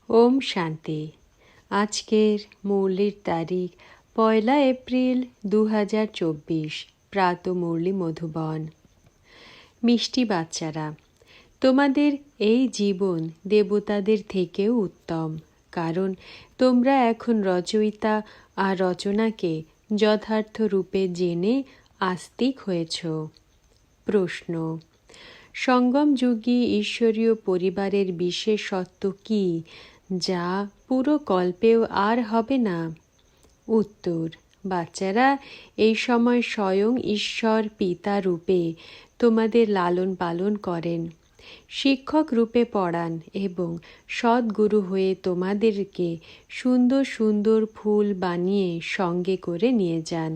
ওম শান্তি। আজকের মুরলির তারিখ 1 এপ্রিল 2024, প্রাত মুরলি মধুবন। মিষ্টি বাচ্চারা, তোমাদের এই জীবন দেবতাদের থেকেও উত্তম, কারণ তোমরা এখন রচয়িতা আর রচনাকে যথার্থ রূপে জেনে আস্তিক হয়েছ। প্রশ্ন: সঙ্গম যুগী ঈশ্বরীয় পরিবারের বিশেষত্ব কি, যা পুরো কল্পেও আর হবে না? উত্তর: বাচ্চারা, এই সময় স্বয়ং ঈশ্বর পিতা রূপে তোমাদের লালন পালন করেন, শিক্ষক রূপে পড়ান এবং সদ্গুরু হয়ে তোমাদেরকে সুন্দর সুন্দর ফুল বানিয়ে সঙ্গে করে নিয়ে যান।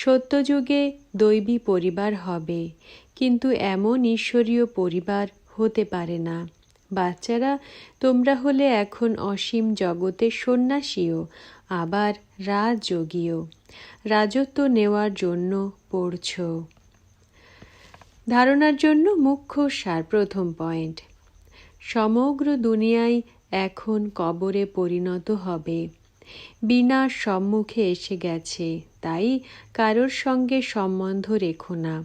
সত্যযুগে দৈবী পরিবার হবে, কিন্তু এমন ঈশ্বরীয় পরিবার হতে পারে না। বাচ্চারা, তোমরা হলে এখন অসীম জগতের সন্ন্যাসীও, আবার রাজযোগীও। রাজত্ব নেওয়ার জন্য পড়ছ। ধারণার জন্য মুখ্য সার। প্রথম পয়েন্ট: সমগ্র দুনিয়ায় এখন কবরে পরিণত হবে। বিনাশ সম্মুখে এসে গেছে, তাই কারোর সঙ্গে সম্বন্ধ রেখো না।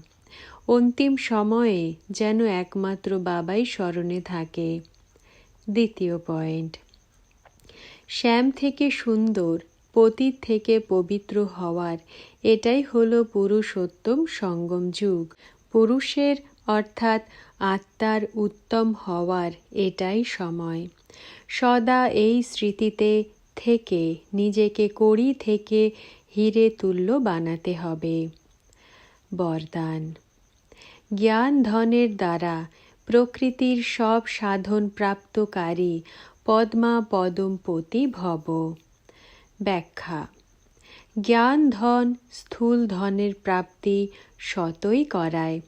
অন্তিম সময়ে যেন একমাত্র বাবাই স্মরণে থাকে। দ্বিতীয় পয়েন্ট: শ্যাম থেকে সুন্দর, পতিত থেকে পবিত্র হওয়ার এটাই হলো পুরুষোত্তম সঙ্গম যুগ। পুরুষের অর্থাৎ আত্মার উত্তম হওয়ার এটাই সময়। সদা এই স্মৃতিতে থেকে নিজেকে কড়ি থেকে হীরে তুল্য বানাতে হবে। বরদান: জ্ঞান ধনের দ্বারা প্রকৃতির সব সাধন প্রাপ্তকারী পদ্মা পদমপতি ভব। ব্যাখ্যা: জ্ঞান ধন স্থূল ধনের প্রাপ্তি সতই করায়।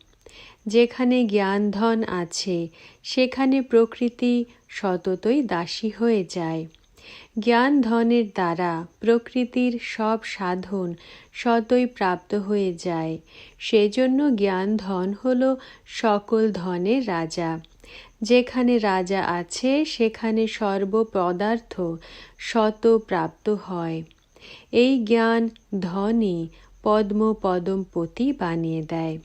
যেখানে জ্ঞান ধন আছে, সেখানে প্রকৃতি সততই দাসী হয়ে যায়। জ্ঞান ধনের দ্বারা প্রকৃতির সব সাধন সতই প্রাপ্ত হয়ে যায়। সেজন্য জ্ঞান ধন হল সকল ধনের রাজা। যেখানে রাজা আছে, সেখানে সর্ব পদার্থ সত প্রাপ্ত হয়। এই জ্ঞান ধনই পদ্ম পদমপতি বানিয়ে দেয়।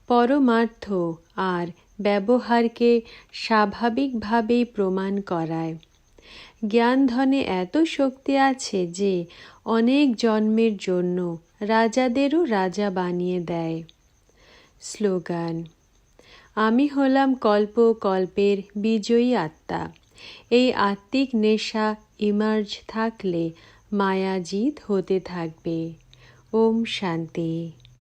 পরমার্থ আর ব্যবহারকে স্বাভাবিকভাবেই প্রমাণ করায়। জ্ঞান ধনে এত শক্তি আছে যে অনেক জন্মের জন্য রাজাদেরও রাজা বানিয়ে দেয়। স্লোগান: আমি হলাম কল্প কল্পের বিজয়ী আত্মা। এই আত্মিক নেশা ইমার্জ থাকলে মায়া জিত হতে থাকবে। ওম শান্তি।